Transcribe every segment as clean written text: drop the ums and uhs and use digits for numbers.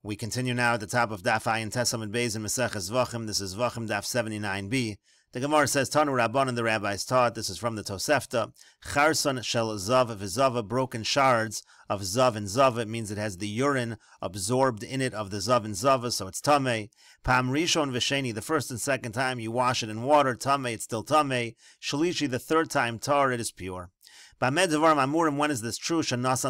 We continue now at the top of Daf Ayin Tesam and Beis in Maseches Zvachim. This is Zvachim Daf 79b. The Gemara says, Tanu Rabban and the rabbis taught. This is from the Tosefta. Charson shel zav v'zava, broken shards of zav and zava. It means it has the urine absorbed in it of the zav and zava, so it's tamei. Pam rishon v'sheni, the first and second time you wash it in water, tamei, it's still tamei. Shalishi, the third time, tar, it is pure. When is this true? That's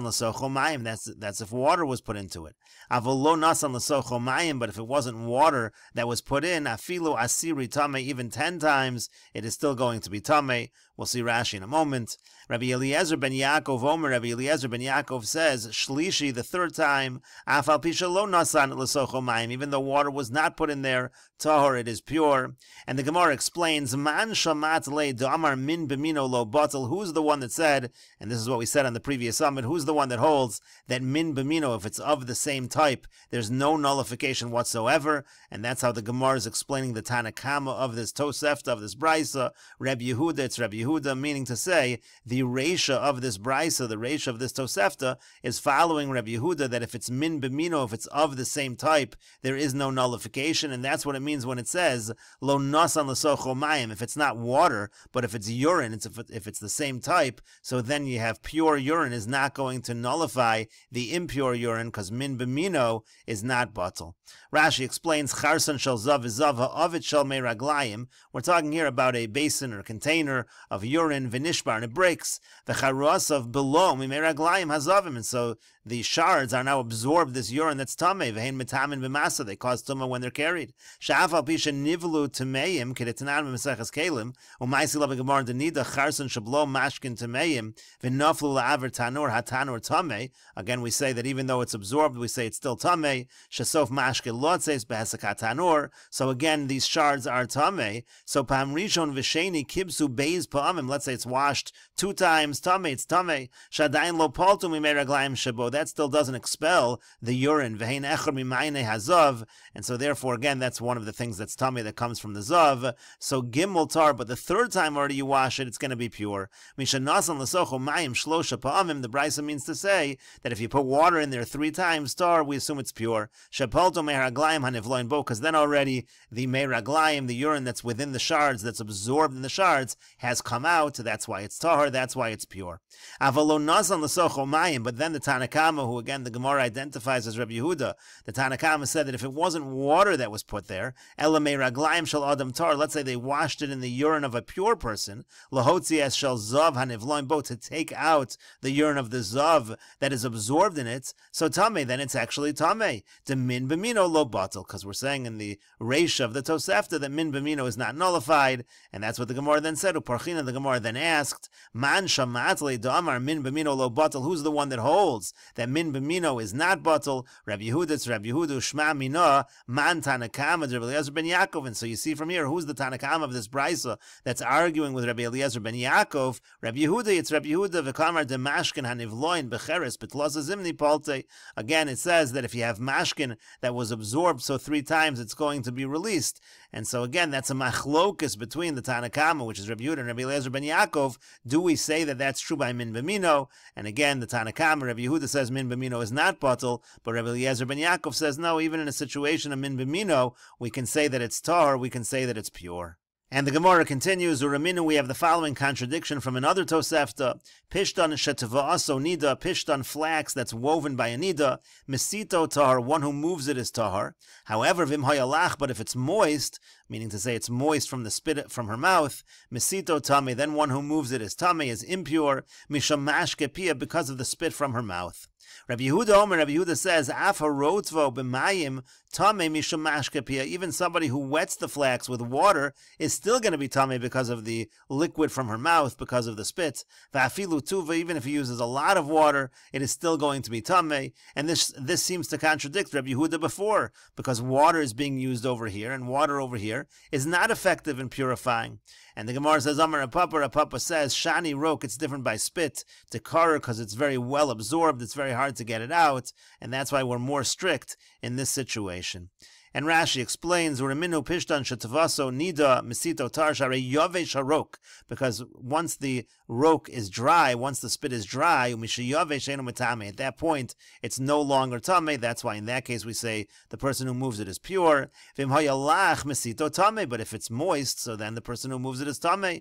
if water was put into it. But if it wasn't water that was put in, afilu asiri tame, even 10 times, it is still going to be tame. We'll see Rashi in a moment. Rabbi Eliezer ben Yaakov Omer, Rabbi Eliezer ben Yaakov says, Shlishi, the third time, afal pisha lo nasan l'socho mayim, even though water was not put in there, tahor, it is pure. And the Gemara explains, Man shamat le damar min b'mino lo batel, who's the one that said, and this is what we said on the previous summit, who's the one that holds that min b'mino, if it's of the same type, there's no nullification whatsoever, and that's how the Gemara is explaining the Tanakama of this Tosefta, of this Brisa, Reb Yehuda, it's Reb Yehuda, meaning to say, the Reisha of this Brisa, the Reisha of this Tosefta, is following Reb Yehuda, that if it's min b'mino, if it's of the same type, there is no nullification, and that's what it means when it says, lo nasan l'socho mayim, if it's not water, but if it's urine, if it's the same type, so then you have pure urine is not going to nullify the impure urine, because min b'mino is not batel. Rashi explains, Charson shel zav v'zava, ovid shel mei raglayim, we're talking here about a basin or container of urine, v'nishbar, and it breaks, v'charos of below, mei raglayim hazavim, and so the shards are now absorbed this urine that's tamei, v'hein metamin b'masa, they cause tumah when they're carried. Sha'afal pisha nivlu tameim, kedetanan b'meseches kelim, u'maisi la b'gemar denida, Charson shablo mashkin tameim, v'naflu la'aver tanur, hatanur tamei. Again, we say that even though it's absorbed, we say it's still tamei. Shasof mashkin lotzes behesakat tanur. So again, these shards are tamei. So pam rishon v'sheni kibsu beis pa'amim, let's say it's washed 2 times, tamei, it's tamei. Shadayin lo paltu mimei raglayim shabo, that still doesn't expel the urine. V'hein echor mimayne hazav, and so therefore, again, that's one of the things that's tamei that comes from the zav. So gimel tar, but the third time already you wash it, it's going to be pure. Mishanasan l'socho mayim shlosha pa'amim, the Brisa means to say that if you put water in there 3 times, tar, we assume it's pure. Shapalto mei raglayim hanivloin bo, because then already the mei raglayim, the urine that's within the shards, that's absorbed in the shards, has come out. That's why it's tahor, that's why it's pure. Avalo nasan l'socho mayim, but then the Tanakama, who again the Gemara identifies as Rabbi Yehuda, the Tanakama said that if it wasn't water that was put there, ela mei raglayim shel adam tar, let's say they washed it in the urine of a pure person, lahotzi es shel zav hanivloin bo, to take out the urine of the zav that is absorbed in it, so tamei, then it's actually tamei. The min b'mino lo batel, because we're saying in the Reisha of the Tosefta that min b'mino is not nullified, and that's what the Gemara then said. Uparchina, the Gemara then asked, man shamat le damar min b'mino lo batel, who's the one that holds that min b'mino is not batel? Rabbi Yehuda, it's Rabbi Yehuda, shma mina, man Tanakama, Rabbi Eliezer ben Yaakov. And so you see from here, who's the Tanakama of this Brisa that's arguing with Rabbi Eliezer ben Yaakov? Rabbi Yehuda, it's Rabbi Yehuda, v'kamar de mashkin hanivloin becheres betlosa zimni palte. Again, it says that if you have mashkin that was absorbed, so 3 times it's going to be released. And so again, that's a machlokus between the Tanakama, which is Rabbi Yehuda, and Rabbi Eliezer ben Yaakov. Do we say that that's true by min b'mino? And again, the Tanakama, Rabbi Yehuda says min b'mino is not batel, but Rabbi Eliezer ben Yaakov says no, even in a situation of min b'mino, we can say that it's tar, we can say that it's pure. And the Gemara continues, Uraminu, we have the following contradiction from another Tosefta. Pishtan shetva'aso nida, pishtan, flax that's woven by a nida, mesito tahar, one who moves it is tahar. However, vim hayalach, but if it's moist, meaning to say it's moist from the spit from her mouth, mesito tame, then one who moves it is tame, is impure, misham mashke pia, because of the spit from her mouth. Rabbi Yehuda Omer, Rabbi Yehuda says, Af harotzvo b'mayim tamei mishum mashkepia. Even somebody who wets the flax with water is still going to be tamei because of the liquid from her mouth, because of the spit. V'afilu tuva, even if he uses a lot of water, it is still going to be tamei. And this seems to contradict Rabbi Yehuda before, because water is being used over here, and water over here is not effective in purifying. And the Gemara says, Amar Rapapa says, Shani Rok, it's different by spit, to Kara, because it's very well absorbed, it's very hard to get it out, and that's why we're more strict in this situation. And Rashi explains, Uriminu pishtan shetavaso nida misito tarshare yavesh harok, because once the rok is dry, once the spit is dry, at that point it's no longer tame. That's why in that case we say the person who moves it is pure. But if it's moist, so then the person who moves it is tame.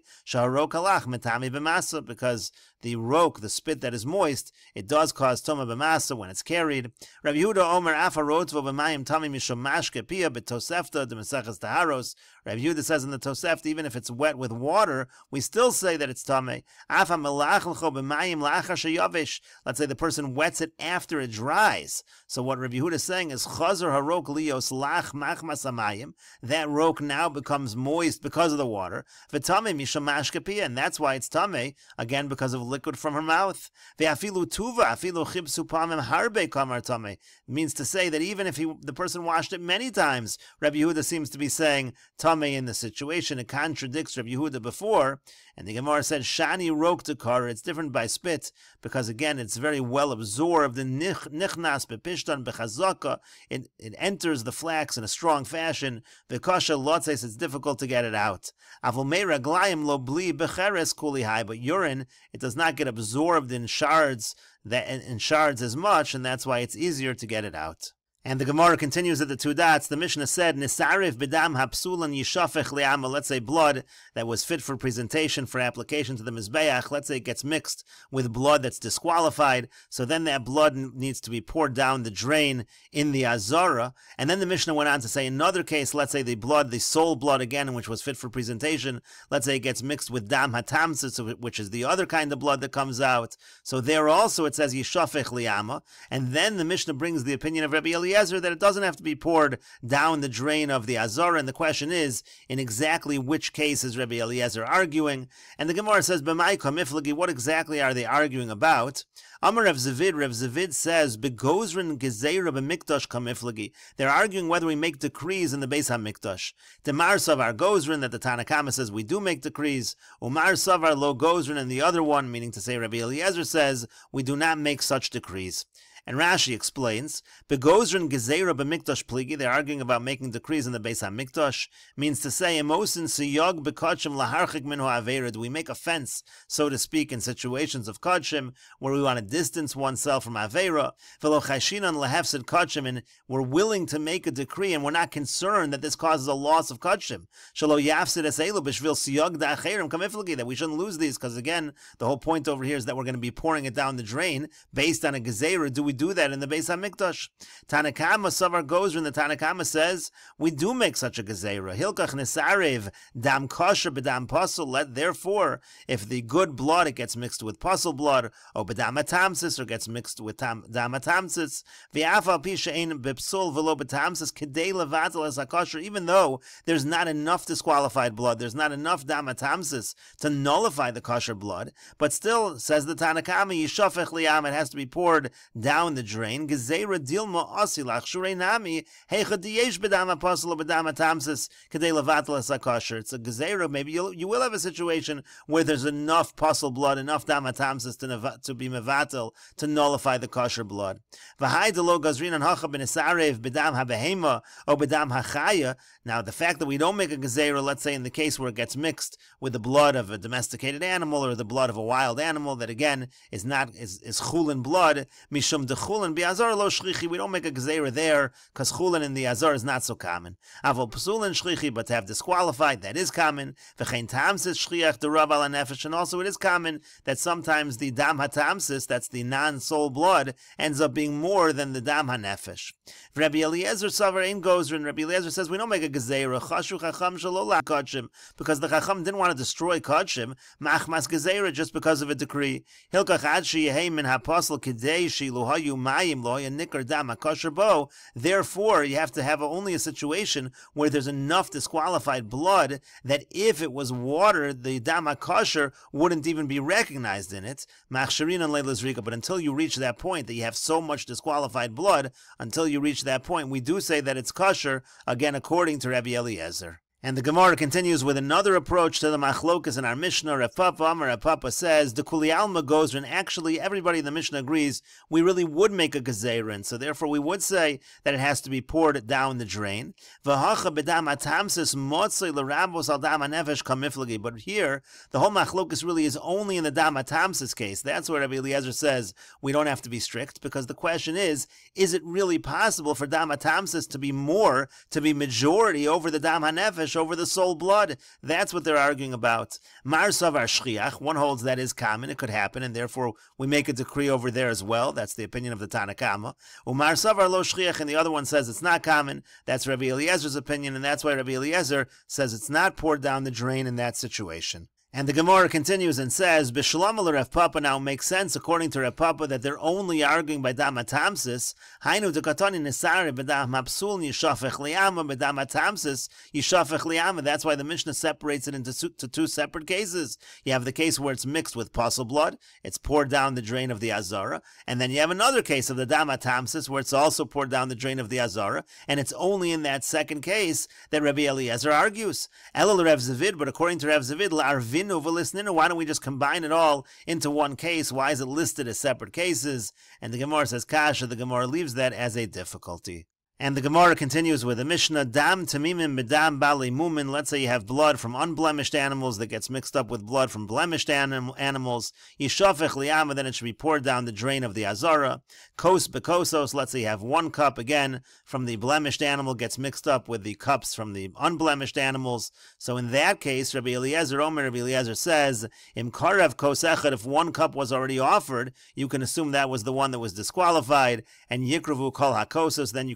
Because the rok, the spit that is moist, it does cause tama b'masa when it's carried. Rabbi Yehuda Omer afa rotvo b'mayim tami mishom mashke pia b'tosefta de Maseches Taharos. Rabbi Yehuda says in the Tosefta, even if it's wet with water, we still say that it's tame. Afa melach l'cho b'mayim la'achar sheyavish. Let's say the person wets it after it dries. So what Rabbi Yehuda is saying is chazer harok lios lach machmas hamayim. That rok now becomes moist because of the water. V'tame mishom mashke pia, and that's why it's tame, again because of liquid from her mouth. Ve'afilu tuva, afilu chibsu pamim harbe kamar tame. Means to say that even if the person washed it many times, Rabbi Yehuda seems to be saying tame in the situation. It contradicts Rabbi Yehuda before. And the Gemara said, Shani rok tekar, it's different by spit, because again, it's very well absorbed. The nichnas bepishtan bechazaka, it enters the flax in a strong fashion. V'kasha lotzes, it's difficult to get it out. Avomei raglayim lo bli becheres kulihai, but urine, it does not get absorbed in shards as much, and that's why it's easier to get it out. And the Gemara continues at the two dots. The Mishnah said, Nisarif b'dam hapsulan yishafech li'ama. Let's say blood that was fit for presentation, for application to the Mizbeach, let's say it gets mixed with blood that's disqualified, so then that blood needs to be poured down the drain in the Azara. And then the Mishnah went on to say, in another case, let's say the blood, the soul blood again, which was fit for presentation, let's say it gets mixed with dam hatamsis, which is the other kind of blood that comes out. So there also it says yishafech li'ama. And then the Mishnah brings the opinion of Rabbi Eliezer that it doesn't have to be poured down the drain of the Azara, and the question is, in exactly which case is Rabbi Eliezer arguing? And the Gemara says, B'mai kamiflagi, what exactly are they arguing about? Amar Rav Zavid says, Begozrin gezeira b'mikdash kamiflagi. They're arguing whether we make decrees in the Beis HaMikdash. Demar savar gozrin, that the Tanna Kama says we do make decrees. Umar savar lo gozrin, and the other one, meaning to say Rabbi Eliezer, says we do not make such decrees. And Rashi explains, Begozrin gezeira b'mikdash pligi, they're arguing about making decrees in the Beis HaMikdash, means to say, Emosin siyog b'kodshim laharchik minhu avera, do we make a fence, so to speak, in situations of kodshim, where we want to distance oneself from avera, v'lo chayshinan lehefsid kodshim, and we're willing to make a decree, and we're not concerned that this causes a loss of kodshim. Shalo yafsid es elu b'shvil siyog da'acherim kamiflagi, that we shouldn't lose these, because again, the whole point over here is that we're going to be pouring it down the drain, based on a gezeira. Do we do that in the Beis HaMikdash? Tanna Kama savar gozrin, the Tanna Kama says we do make such a gezeira. Hilkach nesarev dam kosher b'dam pasul. Therefore, if the good blood it gets mixed with pasul blood, or b'dam atamsis, or gets mixed with dam atamsis, v'afal pi she'ein b'psul v'lo b'tamsis kedei levatel es hakosher. Even though there's not enough disqualified blood, there's not enough dam atamsis to nullify the kosher blood, but still, says the Tanna Kama, yishafech liyam, it has to be poured down the drain. Gezeira dilma asilach shurei nami heicha diyesh b'dam apostle b'dam atamsis kedei levatel es hakosher. It's a gezeira. Maybe you will have a situation where there's enough pasul blood, enough dam atamsis to be mevatel, to nullify the kosher blood. V'hai delo gazrin an hacha b'nesarev b'dam habehema or b'dam hachaya. Now, the fact that we don't make a gezeira, let's say in the case where it gets mixed with the blood of a domesticated animal or the blood of a wild animal, that again is chulin blood, mishum de chulin bi'azar lo shchichi, we don't make a gezeira there, because chulin in the azar is not so common. Avol psulin shchichi, but to have disqualified, that is common. V'chein tamsis shchiach derav ala nefesh, and also it is common that sometimes the dam hatamsis, that's the non-soul blood, ends up being more than the dam hanefesh. Rabbi Eliezer savar ein gozrin, Rabbi Eliezer says we don't make a gezeira, chashu chacham shelo kodshim, because the chacham didn't want to destroy kodshim, machmas gezeira, just because of a decree. Hilkach ad sheyehei min haposel kedei shilu hayu mayim lo hayu nikar dam hakosher bo. Therefore, you have to have only a situation where there's enough disqualified blood that if it was water, the dam hakosher wouldn't even be recognized in it. Machsharin and leilas rika. But until you reach that point, that you have so much disqualified blood, until you reach that point, we do say that it's kosher, again according to Rabbi Eliezer. And the Gemara continues with another approach to the machlokas in our Mishnah. Rav Papa Amar Rav Papa says the Kuli Alma goes, and actually everybody in the Mishnah agrees we really would make a gezerin, so therefore we would say that it has to be poured down the drain. V'hacha b'dam atamsis motzei l'rabos al dam hanefesh kamiflagi. But here the whole machlokas really is only in the dam atamsis case. That's where Rabbi Eliezer says we don't have to be strict, because the question is it really possible for dam atamsis to be more, to be majority over the dam hanefesh, over the soul blood? That's what they're arguing about. Mar savar shchiach, one holds that is common, it could happen, and therefore we make a decree over there as well. That's the opinion of the Tanna Kama. Umar savar lo shchiach, and the other one says it's not common. That's Rabbi Eliezer's opinion, and that's why Rabbi Eliezer says it's not poured down the drain in that situation. And the Gemara continues and says, B'shalom al Rav Papa now makes sense according to Rav Papa that they're only arguing by dam atamsis. Hainu dekatani nesari b'dam hapsul yishafech liyama b'dam atamsis yishafech liyama. That's why the Mishnah separates it into two separate cases. You have the case where it's mixed with puzzle blood, it's poured down the drain of the azara, and then you have another case of the dam atamsis where it's also poured down the drain of the azara, and it's only in that second case that Rabbi Eliezer argues. Elul Rav Zavid, but according to Rav Zavid, la'arvin why don't we just combine it all into one case? Why is it listed as separate cases? And the Gemara says kasha, the Gemara leaves that as a difficulty. And the Gemara continues with a Mishnah, Dam tamimim bedam bali mumin. Let's say you have blood from unblemished animals that gets mixed up with blood from blemished animals. Yishafech liyama, then it should be poured down the drain of the azara. Kos bekosos, let's say you have 1 cup again from the blemished animal gets mixed up with the cups from the unblemished animals. So in that case, Rabbi Eliezer says, Im karev kos echad, if 1 cup was already offered, you can assume that was the one that was disqualified, and yikravu kol hakosos, then you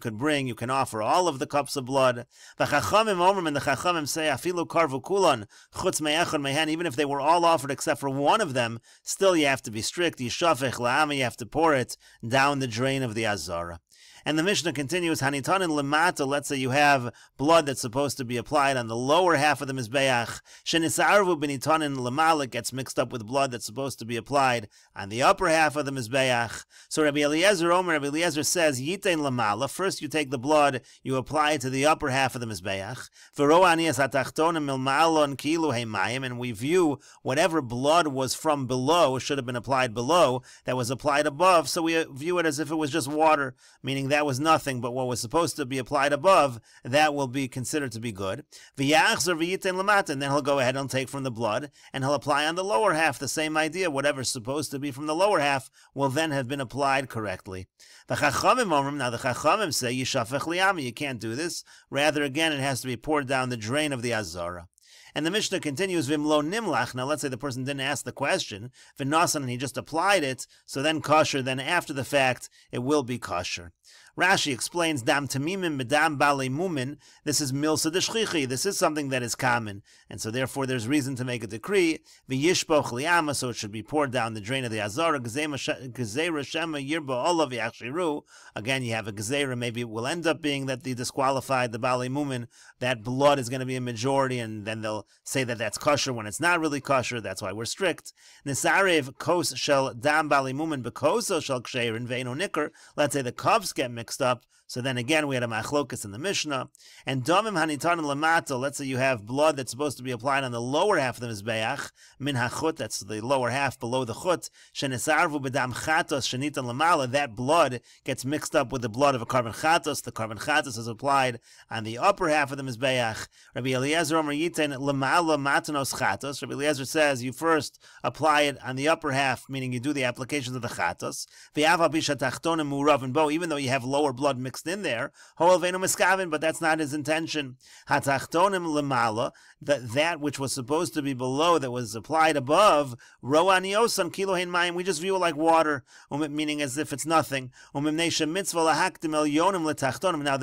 can offer all of the cups of blood. The Chachamim and the Chachamim say, afilu karvu kulan chutz me'echad mehen, even if they were all offered except for one of them, still you have to be strict. Yishafech la'ama, you have to pour it down the drain of the azara. And the Mishnah continues, Hanitanin lemata, let's say you have blood that's supposed to be applied on the lower half of the Mizbeach. Shenisarvu benitanin lemala, gets mixed up with blood that's supposed to be applied on the upper half of the Mizbeach. So Rabbi Eliezer says, Yitain lemala, first you take the blood, you apply it to the upper half of the Mizbeach. And we view whatever blood was from below, should have been applied below, that was applied above, so we view it as if it was just water, meaning that was nothing, but what was supposed to be applied above, that will be considered to be good. And then he'll go ahead and take from the blood, and he'll apply on the lower half, the same idea. Whatever's supposed to be from the lower half will then have been applied correctly. Now the Chachamim say, Yishafech liyama, you can't do this. Rather, again, it has to be poured down the drain of the azara. And the Mishnah continues, Vimlo nimlach. Now let's say the person didn't ask the question, V'nasan, and he just applied it, so then kosher, then after the fact, it will be kosher. Rashi explains, Dam tamimim bedam bali mumin. This is milsa deshchichi. This is something that is common, and so therefore there's reason to make a decree. V'yishboch liyama, so it should be poured down the drain of the azara. Gezerah shema yirbo olav yakshiru. Again, you have a gezerah. Maybe it will end up being that the disqualified, the bali mumin, that blood is going to be a majority, and then they'll say that that's kosher when it's not really kosher. That's why we're strict. Nisarev kos shel dam bali mumin bekoso shel ksherin ve'eno nikr. Let's say the cups get mixed up, so then again we had a machlokas in the Mishnah. And domim hanitan lamato, let's say you have blood that's supposed to be applied on the lower half of the mizbeach, min hachut, that's the lower half below the chut, shenisarvu bedam chatos shenitan lamala, that blood gets mixed up with the blood of a carbon chatos. The carbon chatos is applied on the upper half of the mizbeach. Rabbi Eliezer Omer yitain lamala matanos chatos. Rabbi Eliezer says you first apply it on the upper half, meaning you do the applications of the chatos. V'yava bisha tachtonim muravin bo, even though you have lower blood mixed in there, but that's not his intention. Hatachtonim lemala, that which was supposed to be below, that was applied above, roaniosan kilohen mayim, we just view it like water, meaning as if it's nothing. Now the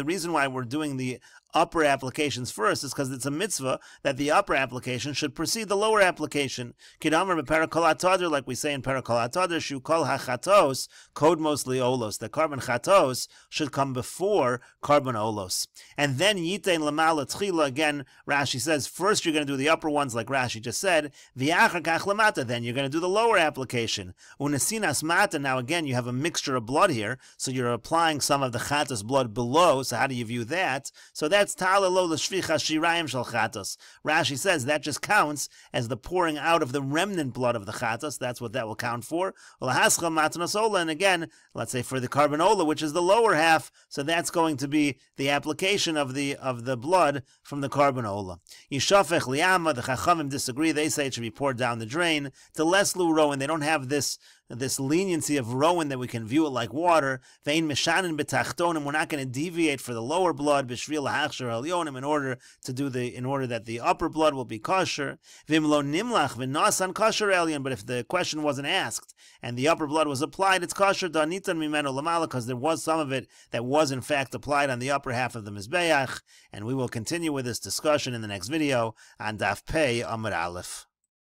reason why we're doing the upper applications first is because it's a mitzvah that the upper application should precede the lower application. Kidamar beparakol, like we say in parakol atadr, shu kol hachatos kodmos liolos. The carbon chatos should come before carbon olos. And then yitein lamala tchila, again, Rashi says, first you're going to do the upper ones like Rashi just said, v'yachar kach lamata, then you're going to do the lower application. Unesinas mata, now again you have a mixture of blood here, so you're applying some of the chatos blood below, so how do you view that? So that's that's ta'ala lo l'shvicha shirayim shel chatos. Rashi says that just counts as the pouring out of the remnant blood of the chatos. That's what that will count for. And again, let's say for the carbon which is the lower half, so that's going to be the application of the blood from the carbon Yishafech liyama, the Chachamim disagree. They say it should be poured down the drain. To leslu rowan, they don't have this leniency of rowan that we can view it like water. Vein mishanin betachtonim, we're not going to deviate for the lower blood b'shvil hachshir elyonim in order that the upper blood will be kosher. Vim lo nimlach v'nasan kosher elyon, but if the question wasn't asked and the upper blood was applied, it's kosher danitan mimenu lamala, because there was some of it that was in fact applied on the upper half of the mizbeach. And we will continue with this discussion in the next video on Daf Pei Amud Aleph.